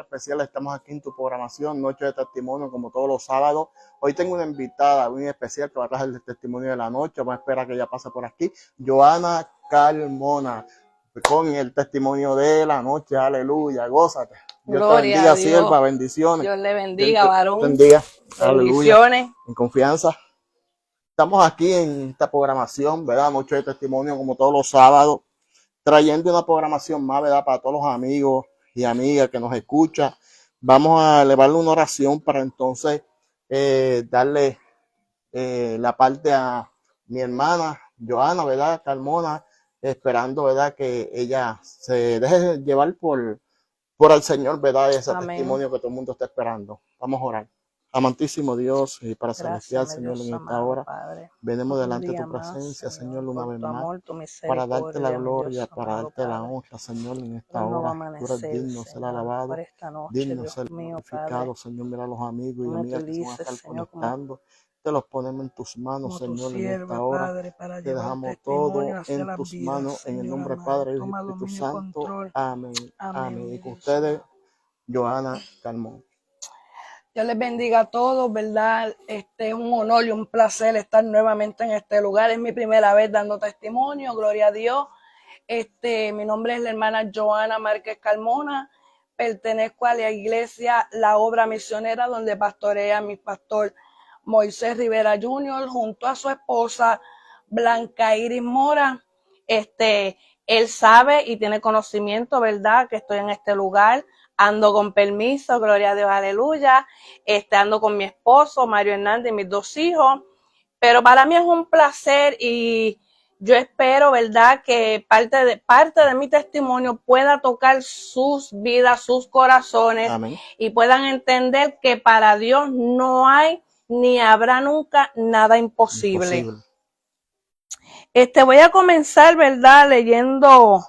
especial. Estamos aquí en tu programación, Noche de Testimonio, como todos los sábados. Hoy tengo una invitada muy especial que va a traer el testimonio de la noche. Vamos a esperar que ella pase por aquí. Joana Carmona, con el testimonio de la noche. Aleluya, gózate. Dios te bendiga, sierva, bendiciones. Dios le bendiga, varón. Bendiga. Bendiciones. Aleluya. En confianza. Estamos aquí en esta programación, ¿verdad? Noche de Testimonio, como todos los sábados, trayendo una programación más, ¿verdad? Para todos los amigos y amigas que nos escuchan. Vamos a elevarle una oración para entonces darle la parte a mi hermana Joana, ¿verdad? Carmona, esperando, ¿verdad? Que ella se deje llevar por el Señor, ¿verdad? Ese testimonio que todo el mundo está esperando. Vamos a orar. Amantísimo Dios y para celestial, Señor, en esta hora, venimos delante de tu presencia, Señor, una vez más, para darte la gloria, para darte la honra, Señor, en esta hora. Tú eres digno de ser alabado, digno de ser glorificado, Señor. Mira a los amigos y amigas que se van a estar conectando. Te los ponemos en tus manos, Señor, en esta hora. Te dejamos todo en tus manos, en el nombre del Padre, Hijo y Espíritu Santo. Amén. Amén. Y con ustedes, Joana Carmona. Dios les bendiga a todos, ¿verdad? Es un honor y un placer estar nuevamente en este lugar. Es mi primera vez dando testimonio, gloria a Dios. Mi nombre es la hermana Joana Márquez Carmona. Pertenezco a la iglesia La Obra Misionera, donde pastorea mi pastor Moisés Rivera Jr. junto a su esposa Blanca Iris Mora. Él sabe y tiene conocimiento, ¿verdad?, que estoy en este lugar. Ando con permiso, gloria a Dios, aleluya. Ando con mi esposo, Mario Hernández, y mis 2 hijos. Pero para mí es un placer y yo espero, ¿verdad?, que parte de mi testimonio pueda tocar sus vidas, sus corazones. Amén. Y puedan entender que para Dios no hay ni habrá nunca nada imposible. Voy a comenzar, ¿verdad?, leyendo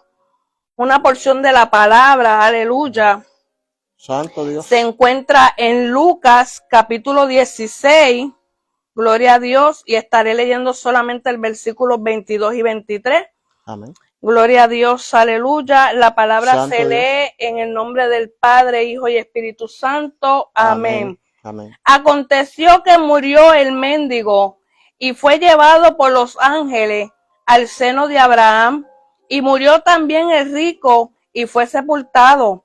una porción de la palabra, aleluya. Santo Dios. Se encuentra en Lucas capítulo 16, gloria a Dios, y estaré leyendo solamente el versículo 22 y 23. Amén. Gloria a Dios, aleluya. La palabra Santo se lee Dios. en el nombre del Padre, Hijo y Espíritu Santo. Amén. Amén. Aconteció que murió el mendigo y fue llevado por los ángeles al seno de Abraham, y murió también el rico y fue sepultado.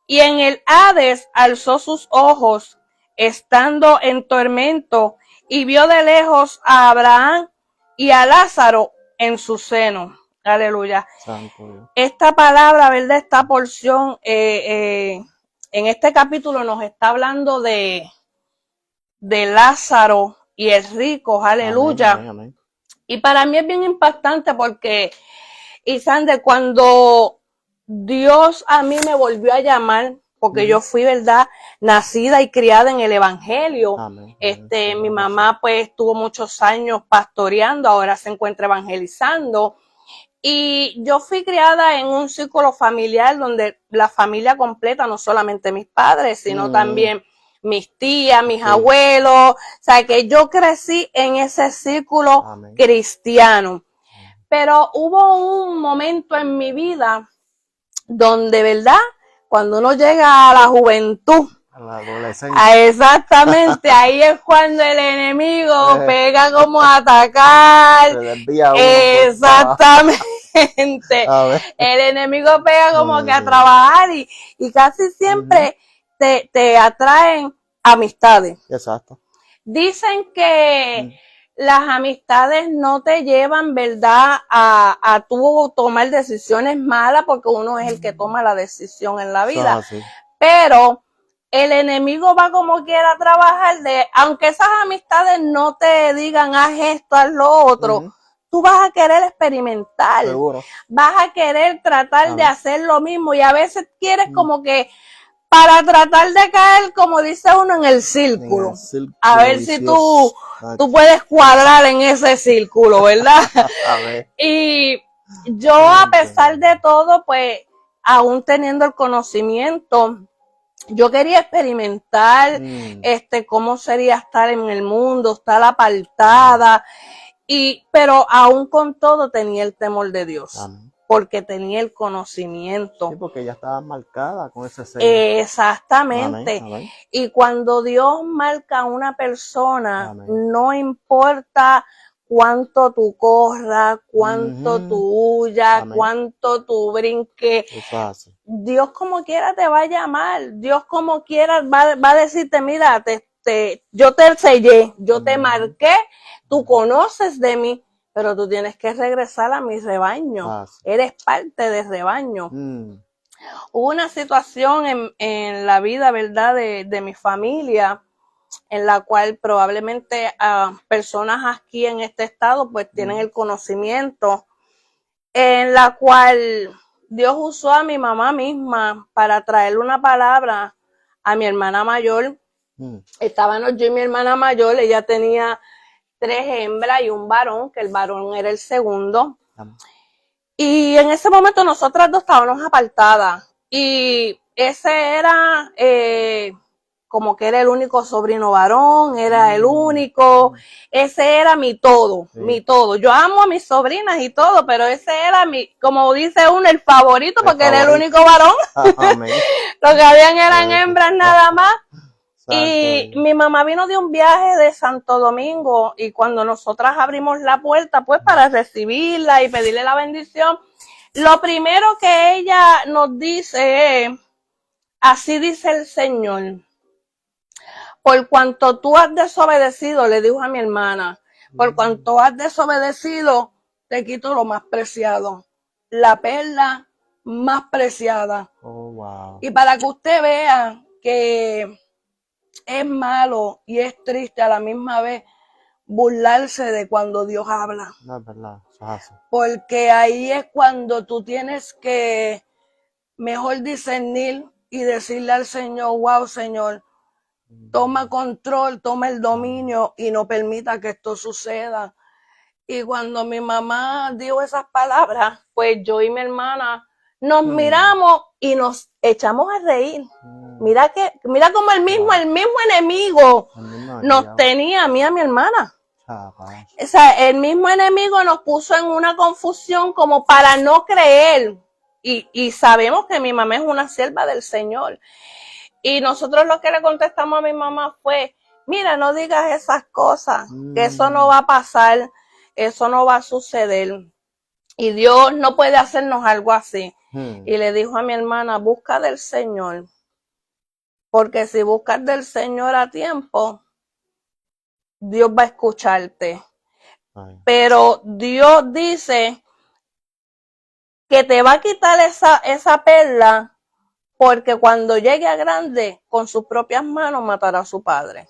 Y en el Hades alzó sus ojos, estando en tormento, y vio de lejos a Abraham y a Lázaro en su seno. Aleluya. Santo Dios. Esta palabra, ¿verdad? Esta porción en este capítulo nos está hablando de Lázaro y el rico. Aleluya. Amén, amén, amén. Y para mí es bien impactante porque, Isander, cuando Dios a mí me volvió a llamar, porque yo fui, ¿verdad?, nacida y criada en el Evangelio. Amén. Mi mamá pues estuvo muchos años pastoreando, ahora se encuentra evangelizando. Y yo fui criada en un círculo familiar donde la familia completa, no solamente mis padres, sino también mis tías, mis abuelos. O sea, que yo crecí en ese círculo cristiano. Pero hubo un momento en mi vida donde, ¿verdad?, cuando uno llega a la juventud, a la adolescencia, exactamente, ahí es cuando el enemigo pega como a atacar. se desvía uno, exactamente. El enemigo pega como que a trabajar y casi siempre te atraen amistades. Exacto. Dicen que las amistades no te llevan, ¿verdad?, a tú tomar decisiones malas, porque uno es el que toma la decisión en la vida. Pero el enemigo va como quiera a trabajar aunque esas amistades no te digan haz esto, haz lo otro, tú vas a querer experimentar. Seguro. Vas a querer tratar de hacer lo mismo, y a veces quieres como que para tratar de caer, como dice uno, en el círculo. A ver si tú puedes cuadrar en ese círculo, ¿verdad? Y yo, a pesar de todo, pues, aún teniendo el conocimiento, yo quería experimentar cómo sería estar en el mundo, estar apartada, pero aún con todo tenía el temor de Dios. porque tenía el conocimiento. Sí, porque ya estaba marcada con ese sello. Exactamente. Amén, amén. Y cuando Dios marca a una persona, Amén. no importa cuánto tú corras, cuánto tú huyas, Amén. cuánto tú brinques, Eso hace. Dios como quiera te va a llamar, Dios como quiera va a decirte, mira, yo te sellé, yo te marqué, tú conoces de mí, pero tú tienes que regresar a mi rebaño, eres parte del rebaño. Hubo una situación en la vida, ¿verdad?, de mi familia, en la cual probablemente personas aquí en este estado pues tienen el conocimiento, en la cual Dios usó a mi mamá misma para traerle una palabra a mi hermana mayor. Estábamos yo y mi hermana mayor, ella tenía 3 hembras y un varón, que el varón era el segundo. Y en ese momento nosotras dos estábamos apartadas. Y ese era como que era el único sobrino varón, era el único, ese era mi todo, mi todo. Yo amo a mis sobrinas y todo, pero ese era mi, como dice uno, el favorito, porque era el único varón. Lo que habían eran hembras nada más. Y mi mamá vino de un viaje de Santo Domingo y cuando nosotras abrimos la puerta, pues para recibirla y pedirle la bendición, lo primero que ella nos dice es, así dice el Señor, por cuanto tú has desobedecido, le dijo a mi hermana, por cuanto has desobedecido, te quito lo más preciado, la perla más preciada. Y para que usted vea que es malo y es triste a la misma vez burlarse de cuando Dios habla. No es verdad, eso es así. Porque ahí es cuando tú tienes que mejor discernir y decirle al Señor, wow, Señor, toma control, toma el dominio y no permita que esto suceda. Y cuando mi mamá dijo esas palabras, pues yo y mi hermana nos miramos y nos echamos a reír. Mira como el mismo enemigo nos tenía a mí y a mi hermana. O sea, el mismo enemigo nos puso en una confusión como para no creer. Y sabemos que mi mamá es una sierva del Señor. Y nosotros lo que le contestamos a mi mamá fue, mira, no digas esas cosas, que eso no va a pasar, eso no va a suceder. Y Dios no puede hacernos algo así. Y le dijo a mi hermana, busca del Señor. Porque si buscas del Señor a tiempo, Dios va a escucharte. Pero Dios dice que te va a quitar esa perla porque cuando llegue a grande, con sus propias manos matará a su padre.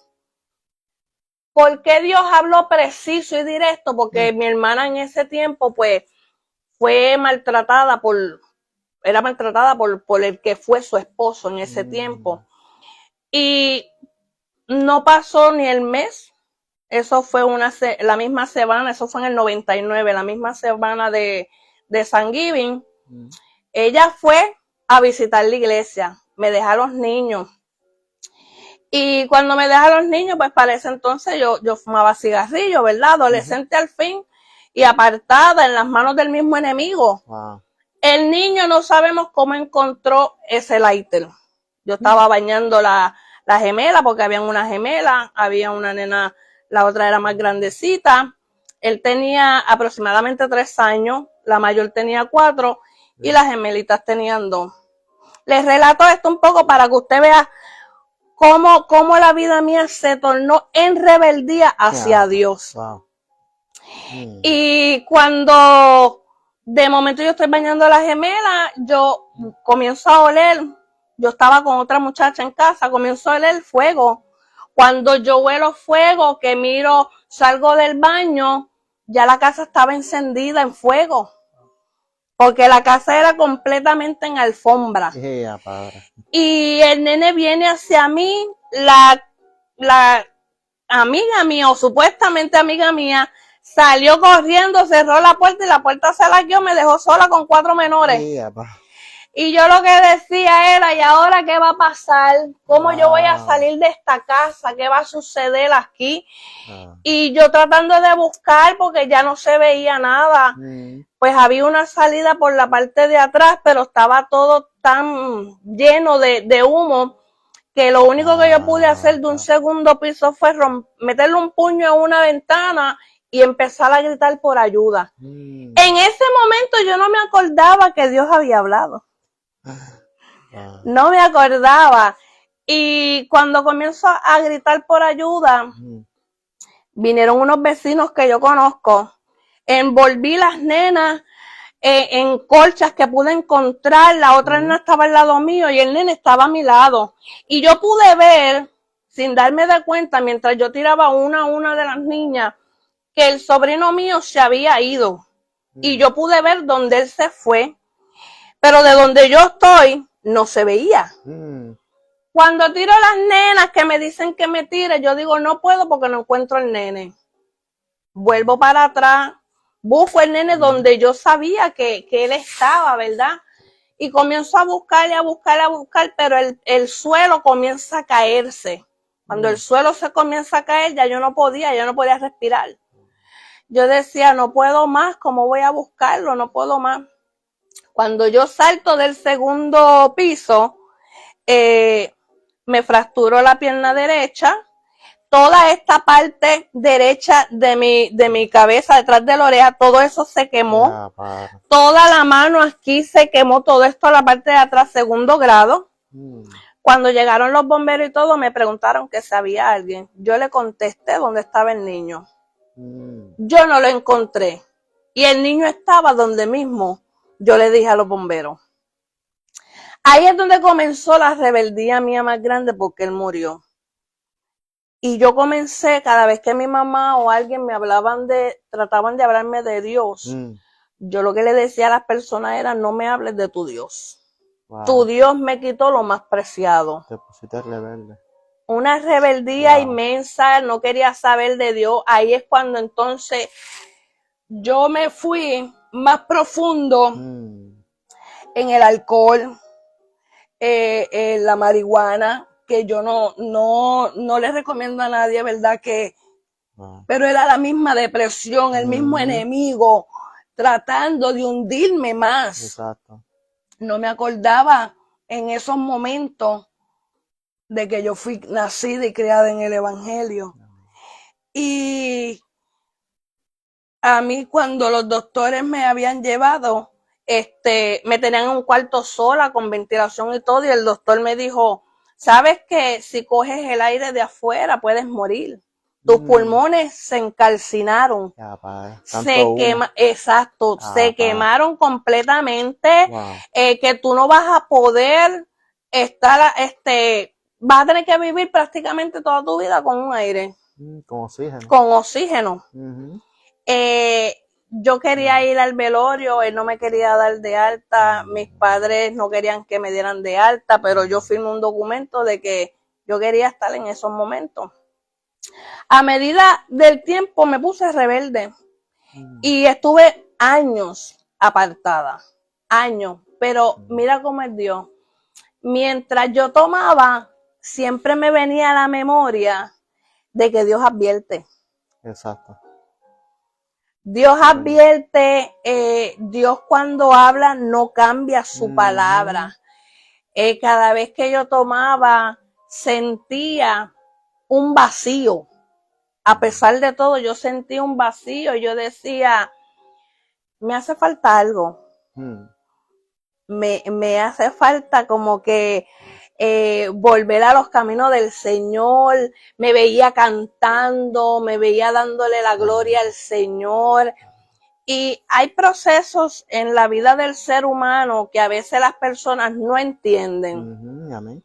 ¿Por qué Dios habló preciso y directo? Porque mi hermana en ese tiempo, pues, fue maltratada era maltratada por el que fue su esposo en ese tiempo. Y no pasó ni el mes. Eso fue la misma semana, eso fue en el 99, la misma semana de Thanksgiving. Ella fue a visitar la iglesia, me deja a los niños. Y cuando me deja a los niños, pues para ese entonces yo fumaba cigarrillo, ¿verdad? Adolescente al fin y apartada en las manos del mismo enemigo. El niño no sabemos cómo encontró ese lighter. Yo estaba bañando la gemela porque había una gemela, había una nena, la otra era más grandecita. Él tenía aproximadamente 3 años, la mayor tenía 4 y las gemelitas tenían 2. Les relato esto un poco para que usted vea cómo la vida mía se tornó en rebeldía hacia Dios. Y cuando de momento yo estoy bañando a la gemela, yo comienzo a oler, yo estaba con otra muchacha en casa, comienzo a oler fuego. Cuando yo huelo fuego, que miro, salgo del baño, ya la casa estaba encendida en fuego. Porque la casa era completamente en alfombra. Y el nene viene hacia mí, la amiga mía, o supuestamente amiga mía, salió corriendo, cerró la puerta y la puerta se la dio, me dejó sola con 4 menores. Y yo lo que decía era, ¿y ahora qué va a pasar? ¿Cómo yo voy a salir de esta casa? ¿Qué va a suceder aquí? Y yo tratando de buscar porque ya no se veía nada. Pues había una salida por la parte de atrás, pero estaba todo tan lleno de humo que lo único que yo pude hacer de un segundo piso fue meterle un puño a una ventana y empezar a gritar por ayuda. En ese momento yo no me acordaba que Dios había hablado. No me acordaba. Y cuando comienzo a gritar por ayuda, vinieron unos vecinos que yo conozco. Envolví las nenas en colchas que pude encontrar. La otra nena estaba al lado mío y el nene estaba a mi lado. Y yo pude ver, sin darme de cuenta, mientras yo tiraba una a una de las niñas, que el sobrino mío se había ido. Y yo pude ver dónde él se fue. Pero de donde yo estoy, no se veía. Cuando tiro a las nenas que me dicen que me tire, yo digo, no puedo porque no encuentro el nene. Vuelvo para atrás, busco el nene donde yo sabía que él estaba, ¿verdad? Y comienzo a buscar y a buscar, pero el suelo comienza a caerse. Cuando el suelo se comienza a caer, ya yo no podía respirar. Yo decía, no puedo más, ¿cómo voy a buscarlo? No puedo más. Cuando yo salto del segundo piso, me fracturó la pierna derecha. Toda esta parte derecha de mi cabeza, detrás de la oreja, todo eso se quemó. Toda la mano aquí se quemó, todo esto, la parte de atrás, 2º grado. Cuando llegaron los bomberos y todo, me preguntaron que si había alguien. Yo le contesté dónde estaba el niño. Yo no lo encontré. Y el niño estaba donde mismo yo le dije a los bomberos. Ahí es donde comenzó la rebeldía mía más grande porque él murió. Y yo comencé, cada vez que mi mamá o alguien me trataban de hablarme de Dios, yo lo que le decía a las personas era, no me hables de tu Dios. Tu Dios me quitó lo más preciado. Te pusiste rebelde. Una rebeldía inmensa, no quería saber de Dios. Ahí es cuando entonces yo me fui más profundo en el alcohol, en la marihuana, que yo no le recomiendo a nadie, ¿verdad? Pero era la misma depresión, el mismo enemigo, tratando de hundirme más. Exacto. No me acordaba en esos momentos de que yo fui nacida y criada en el Evangelio. Y a mí cuando los doctores me habían llevado, me tenían en un cuarto sola con ventilación y todo, y el doctor me dijo, sabes que si coges el aire de afuera puedes morir. Tus pulmones se encalcinaron. Se quemaron completamente. Que tú no vas a poder estar, vas a tener que vivir prácticamente toda tu vida con un aire. Con oxígeno. Con oxígeno. Yo quería ir al velorio, él no me quería dar de alta, mis padres no querían que me dieran de alta, pero yo firmé un documento de que yo quería estar en esos momentos. A medida del tiempo me puse rebelde y estuve años apartada, años, pero mira cómo es Dios. Mientras yo tomaba, siempre me venía a la memoria de que Dios advierte. Exacto. Dios advierte, Dios cuando habla no cambia su palabra. Cada vez que yo tomaba, sentía un vacío. A pesar de todo, yo sentía un vacío y yo decía, me hace falta algo. Me hace falta como que volver a los caminos del Señor. Me veía cantando, me veía dándole la gloria al Señor. Y hay procesos en la vida del ser humano que a veces las personas no entienden. Amén.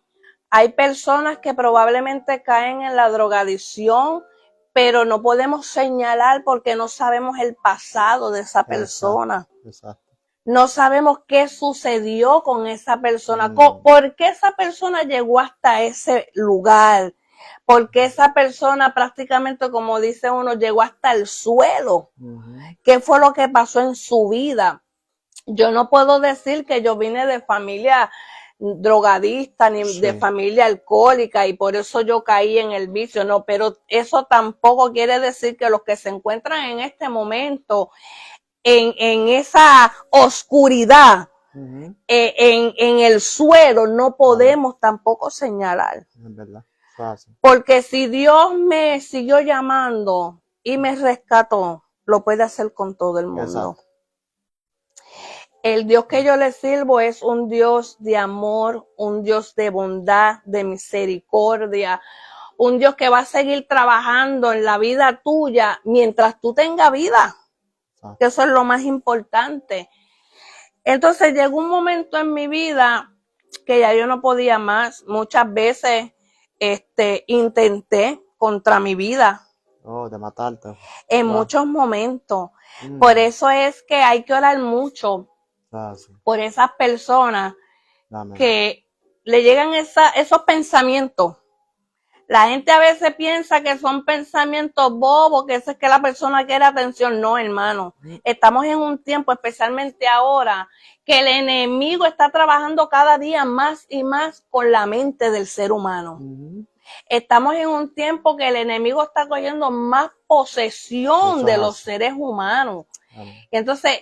Hay personas que probablemente caen en la drogadicción, pero no podemos señalar porque no sabemos el pasado de esa persona. Exacto. No sabemos qué sucedió con esa persona, por qué esa persona llegó hasta ese lugar, por qué esa persona prácticamente, como dice uno, llegó hasta el suelo. ¿Qué fue lo que pasó en su vida? Yo no puedo decir que yo vine de familia drogadista ni de familia alcohólica y por eso yo caí en el vicio, no, pero eso tampoco quiere decir que los que se encuentran en este momento en esa oscuridad, en el suelo, no podemos tampoco señalar. Es verdad. Fácil. Porque si Dios me siguió llamando y me rescató, lo puede hacer con todo el mundo. Exacto. El Dios que yo le sirvo es un Dios de amor, un Dios de bondad, de misericordia, un Dios que va a seguir trabajando en la vida tuya mientras tú tengas vida, que eso es lo más importante. Entonces llegó un momento en mi vida que ya yo no podía más. Muchas veces intenté contra mi vida. Oh, de matarte. En muchos momentos. Por eso es que hay que orar mucho por esas personas que le llegan esos pensamientos. La gente a veces piensa que son pensamientos bobos, que eso es que la persona quiere atención. No, hermano. Estamos en un tiempo, especialmente ahora, que el enemigo está trabajando cada día más y más con la mente del ser humano. Estamos en un tiempo que el enemigo está cogiendo más posesión de los seres humanos. Entonces,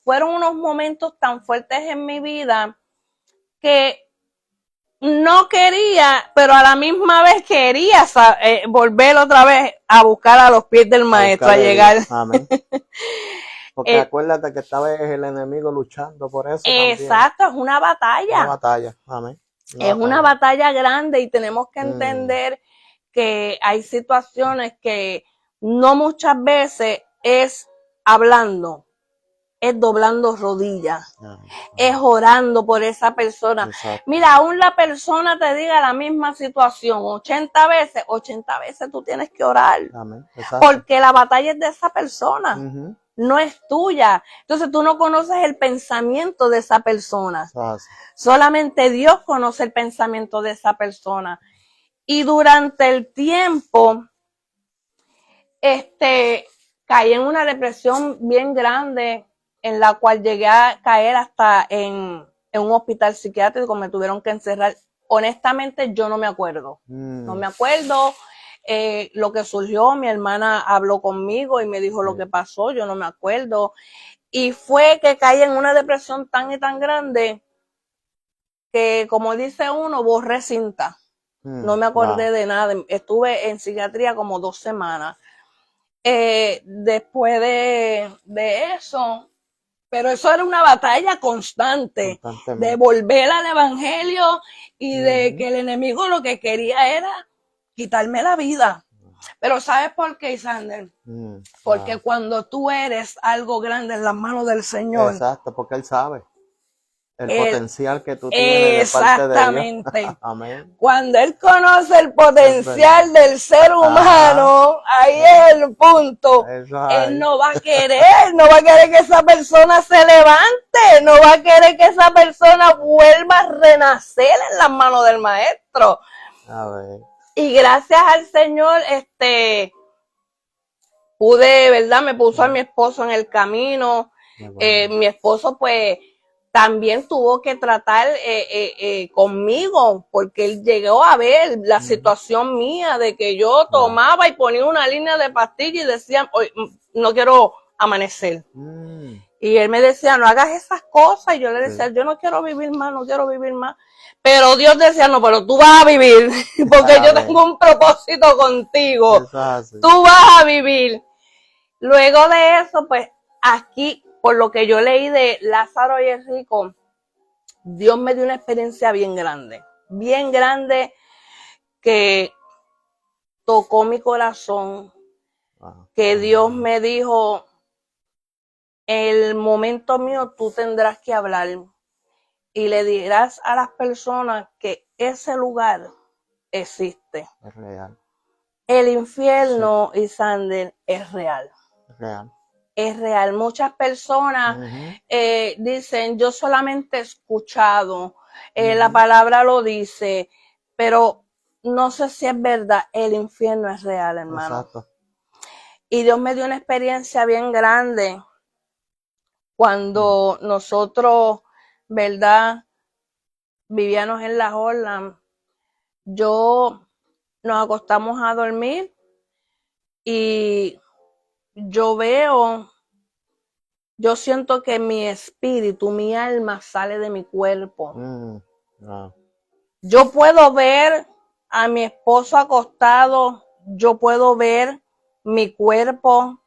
fueron unos momentos tan fuertes en mi vida que no quería, pero a la misma vez quería volver otra vez a buscar a los pies del maestro, a llegar. Amén. Porque acuérdate que estaba el enemigo luchando por eso. Exacto, también. Es una batalla. Una batalla, amén. Una batalla grande y tenemos que entender que hay situaciones que no muchas veces es hablando, es doblando rodillas, es orando por esa persona. Exacto. Mira, aún la persona te diga la misma situación 80 veces tú tienes que orar. Amén. Porque la batalla es de esa persona. No es tuya. Entonces tú no conoces el pensamiento de esa persona. Solamente Dios conoce el pensamiento de esa persona. Y durante el tiempo, caí en una depresión bien grande, en la cual llegué a caer hasta en un hospital psiquiátrico, me tuvieron que encerrar. Honestamente, yo no me acuerdo. No me acuerdo. Lo que surgió, mi hermana habló conmigo y me dijo lo que pasó, yo no me acuerdo. Y fue que caí en una depresión tan y tan grande que, como dice uno, borré cinta. No me acordé de nada. Estuve en psiquiatría como 2 semanas. Después de eso, pero eso era una batalla constante de volver al evangelio y de que el enemigo lo que quería era quitarme la vida. Pero ¿sabes por qué, Isander? Porque cuando tú eres algo grande en las manos del Señor. Exacto, porque Él sabe el potencial que tú tienes de parte de Dios. Exactamente. Amén. Cuando Él conoce el potencial del ser humano, ahí es el punto. Él no va a querer que esa persona se levante, no va a querer que esa persona vuelva a renacer en las manos del maestro. A ver. Y gracias al Señor, pude, ¿verdad? Me puso a mi esposo en el camino. Mi esposo, pues, también tuvo que tratar conmigo, porque él llegó a ver la situación mía de que yo tomaba y ponía una línea de pastillas y decía, no quiero amanecer. Y él me decía, no hagas esas cosas. Y yo le decía, yo no quiero vivir más, no quiero vivir más. Pero Dios decía, no, pero tú vas a vivir, porque yo tengo un propósito contigo. Tú vas a vivir. Luego de eso, pues, aquí, por lo que yo leí de Lázaro y el rico, Dios me dio una experiencia bien grande que tocó mi corazón, que Dios me dijo, el momento mío tú tendrás que hablar y le dirás a las personas que ese lugar existe. Es real. El infierno, Isander, es real. Es real. Es real. Muchas personas dicen, yo solamente he escuchado, la palabra lo dice, pero no sé si es verdad, el infierno es real, hermano. Exacto. Y Dios me dio una experiencia bien grande Cuando nosotros, ¿verdad?, vivíamos en la Holland, nos acostamos a dormir y yo siento que mi espíritu, mi alma sale de mi cuerpo. Wow. Yo puedo ver a mi esposo acostado, yo puedo ver mi cuerpo.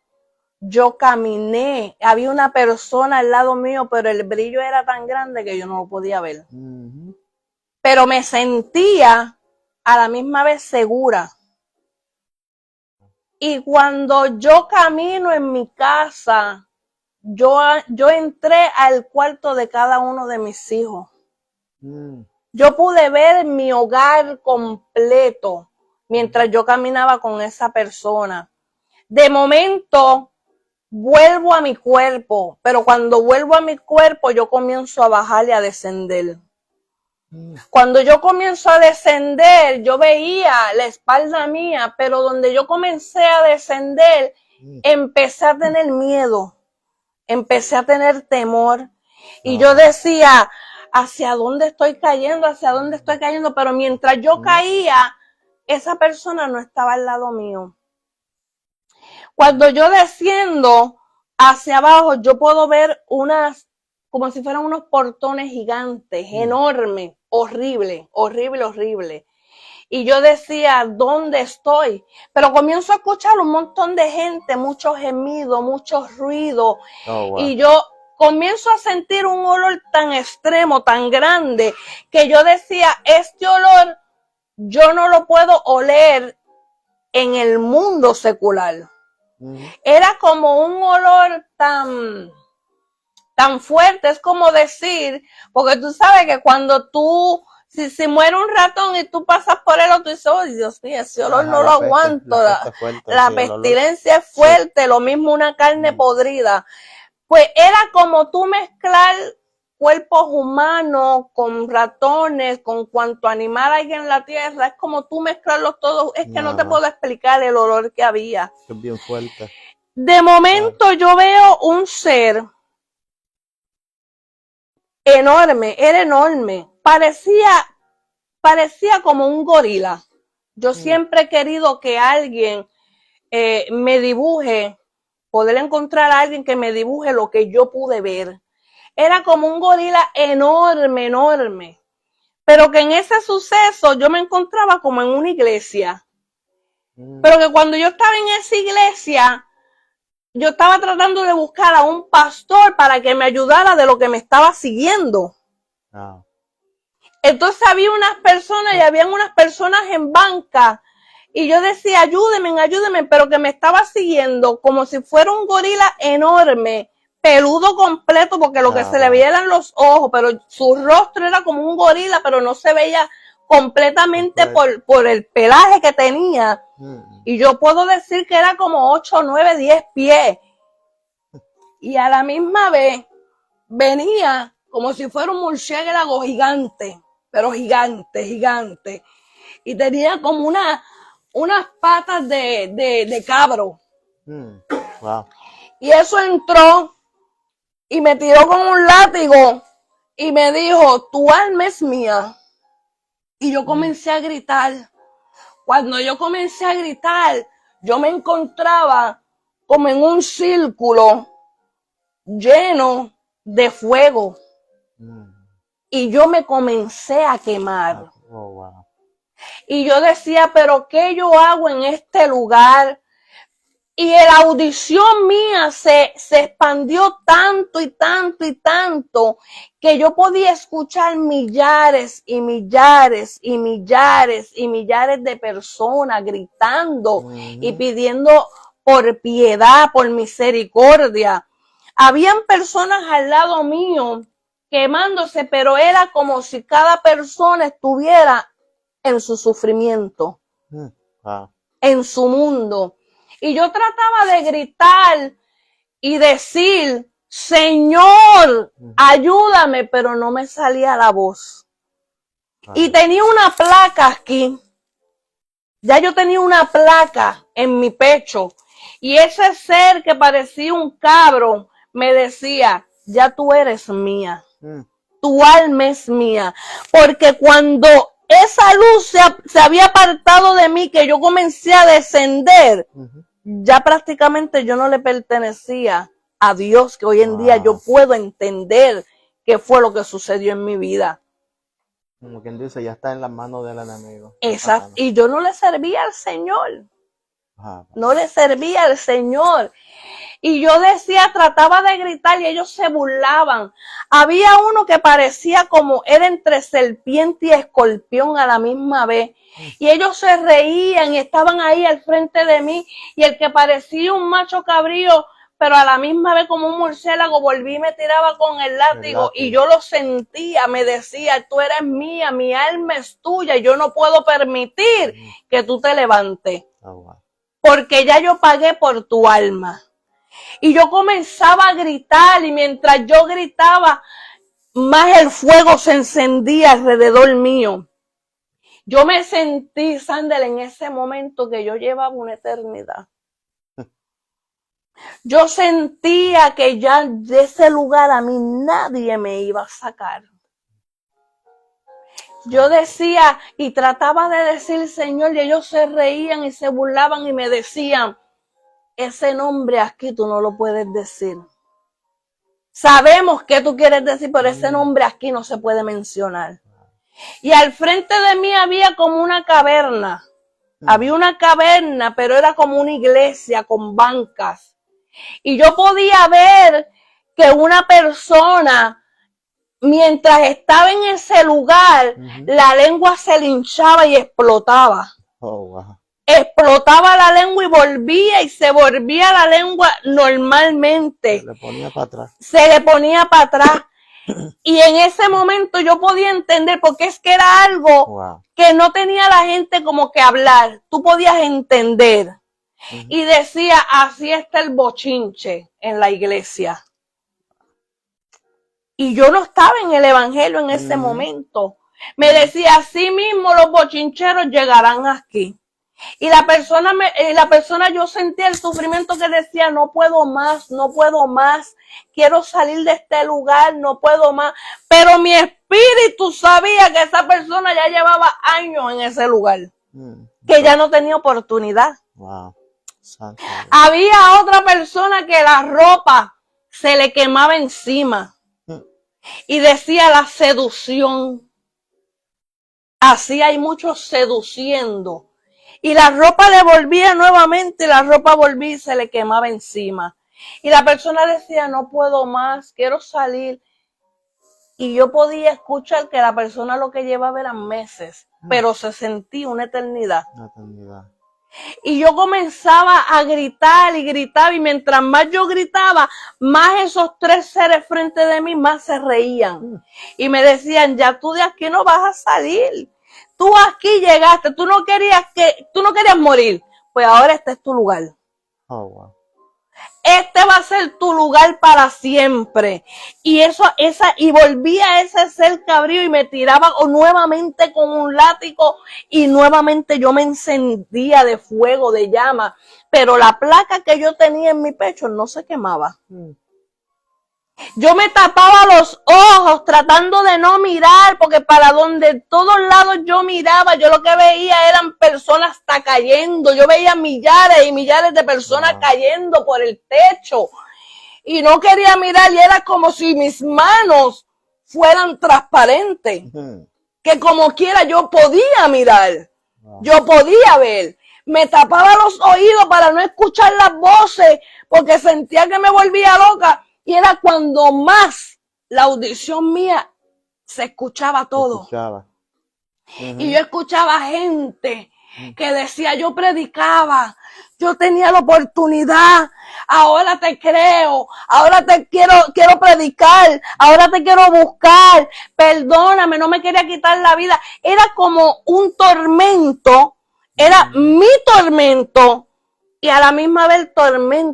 Yo caminé, había una persona al lado mío, pero el brillo era tan grande que yo no lo podía ver. Pero me sentía a la misma vez segura. Y cuando yo camino en mi casa, yo entré al cuarto de cada uno de mis hijos. Yo pude ver mi hogar completo mientras yo caminaba con esa persona. De momento, vuelvo a mi cuerpo, pero cuando vuelvo a mi cuerpo, yo comienzo a bajar y a descender. Cuando yo comienzo a descender, yo veía la espalda mía, pero donde yo comencé a descender, empecé a tener miedo, empecé a tener temor. Y yo decía, ¿hacia dónde estoy cayendo? ¿Hacia dónde estoy cayendo? Pero mientras yo caía, esa persona no estaba al lado mío. Cuando yo desciendo hacia abajo, yo puedo ver como si fueran unos portones gigantes, enormes, horrible. Y yo decía, ¿dónde estoy? Pero comienzo a escuchar un montón de gente, muchos gemidos, muchos ruidos. Y yo comienzo a sentir un olor tan extremo, tan grande, que yo decía, este olor yo no lo puedo oler en el mundo secular. Era como un olor tan fuerte, es como decir, porque tú sabes que cuando si muere un ratón y tú pasas por él, tú dices, oh Dios mío, ese olor no lo aguanto, la pestilencia es fuerte, lo mismo una carne podrida. Pues era como tú mezclar cuerpos humanos con ratones, con cuanto animal hay en la tierra, es como tú mezclarlos todos, es que no te puedo explicar el olor que había. Es bien fuerte. De momento yo veo un ser enorme, era enorme, parecía como un gorila. Yo siempre he querido que alguien me dibuje, poder encontrar a alguien que me dibuje lo que yo pude ver. Era como un gorila enorme, pero que en ese suceso yo me encontraba como en una iglesia. Pero que cuando yo estaba en esa iglesia, yo estaba tratando de buscar a un pastor para que me ayudara de lo que me estaba siguiendo. Entonces había unas personas y habían unas personas en banca y yo decía, ayúdenme, pero que me estaba siguiendo como si fuera un gorila enorme, peludo completo, porque lo que se le veía eran los ojos, pero su rostro era como un gorila, pero no se veía completamente por el pelaje que tenía. Y yo puedo decir que era como 8, 9, 10 pies. Y a la misma vez venía como si fuera un murciélago gigante, pero gigante. Y tenía como unas patas de cabro. Wow. Y eso entró y me tiró con un látigo y me dijo, tu alma es mía. Y yo comencé a gritar. Cuando yo comencé a gritar, yo me encontraba como en un círculo lleno de fuego. Y yo me comencé a quemar. Y yo decía, pero ¿qué yo hago en este lugar? Y la audición mía se expandió tanto que yo podía escuchar millares de personas gritando y pidiendo por piedad, por misericordia. Habían personas al lado mío quemándose, pero era como si cada persona estuviera en su sufrimiento, en su mundo. Y yo trataba de gritar y decir, Señor, ayúdame, pero no me salía la voz. Y tenía una placa aquí. Ya yo tenía una placa en mi pecho. Y ese ser que parecía un cabro me decía, ya tú eres mía. Mm. Tu alma es mía. Porque cuando esa luz se había apartado de mí, que yo comencé a descender, ya prácticamente yo no le pertenecía a Dios, que hoy en día yo puedo entender qué fue lo que sucedió en mi vida. Como quien dice, ya está en las manos del enemigo. Exacto. Y yo no le servía al Señor. Ajá. No le servía al Señor. Y yo decía, trataba de gritar y ellos se burlaban. Había uno que parecía como era entre serpiente y escorpión a la misma vez. Y ellos se reían y estaban ahí al frente de mí. Y el que parecía un macho cabrío, pero a la misma vez como un murciélago, volví y me tiraba con el látigo. Y yo lo sentía, me decía, tú eres mía, mi alma es tuya. Y yo no puedo permitir que tú te levantes. Porque ya yo pagué por tu alma. Y yo comenzaba a gritar y mientras yo gritaba, más el fuego se encendía alrededor mío. Yo me sentí, Sandel, en ese momento que yo llevaba una eternidad. Yo sentía que ya de ese lugar a mí nadie me iba a sacar. Yo decía y trataba de decir, Señor, y ellos se reían y se burlaban y me decían, ese nombre aquí tú no lo puedes decir. Sabemos qué tú quieres decir, pero ese nombre aquí no se puede mencionar. Y al frente de mí había como una caverna. Había una caverna, pero era como una iglesia con bancas. Y yo podía ver que una persona, mientras estaba en ese lugar, la lengua se le hinchaba y explotaba. Explotaba la lengua y volvía y se volvía la lengua normalmente. Se le ponía para atrás. Se le ponía para atrás. Y en ese momento yo podía entender, porque es que era algo que no tenía la gente como que hablar. Tú podías entender. Y decía, así está el bochinche en la iglesia. Y yo no estaba en el evangelio en ese momento. Me decía, así mismo los bochincheros llegarán aquí. Y la persona yo sentía el sufrimiento que decía, no puedo más, no puedo más, quiero salir de este lugar, no puedo más. Pero mi espíritu sabía que esa persona ya llevaba años en ese lugar, que ya no tenía oportunidad. Había otra persona que la ropa se le quemaba encima y decía la seducción. Así hay muchos seduciendo. Y la ropa le volvía nuevamente, la ropa volvía y se le quemaba encima. Y la persona decía, no puedo más, quiero salir. Y yo podía escuchar que la persona lo que llevaba eran meses, pero se sentía una eternidad. Una eternidad. Y yo comenzaba a gritar y gritaba, y mientras más yo gritaba, más esos tres seres frente de mí, más se reían. Y me decían, ya tú de aquí no vas a salir. Tú aquí llegaste, tú no querías morir. Pues ahora este es tu lugar. Este va a ser tu lugar para siempre. Y volvía ese ser cabrío y me tiraba nuevamente con un látigo y nuevamente yo me encendía de fuego, de llama. Pero la placa que yo tenía en mi pecho no se quemaba. Yo me tapaba los ojos tratando de no mirar, porque para donde todos lados yo miraba, yo lo que veía eran personas hasta cayendo. Yo veía millares y millares de personas cayendo por el techo. Y no quería mirar y era como si mis manos fueran transparentes. Que como quiera yo podía mirar. Yo podía ver. Me tapaba los oídos para no escuchar las voces, porque sentía que me volvía loca. Y era cuando más la audición mía se escuchaba todo. Y yo escuchaba gente que decía, yo predicaba, yo tenía la oportunidad, ahora te creo, ahora te quiero predicar, ahora te quiero buscar, perdóname, no me quería quitar la vida. Era como un tormento, era mi tormento y a la misma vez el tormento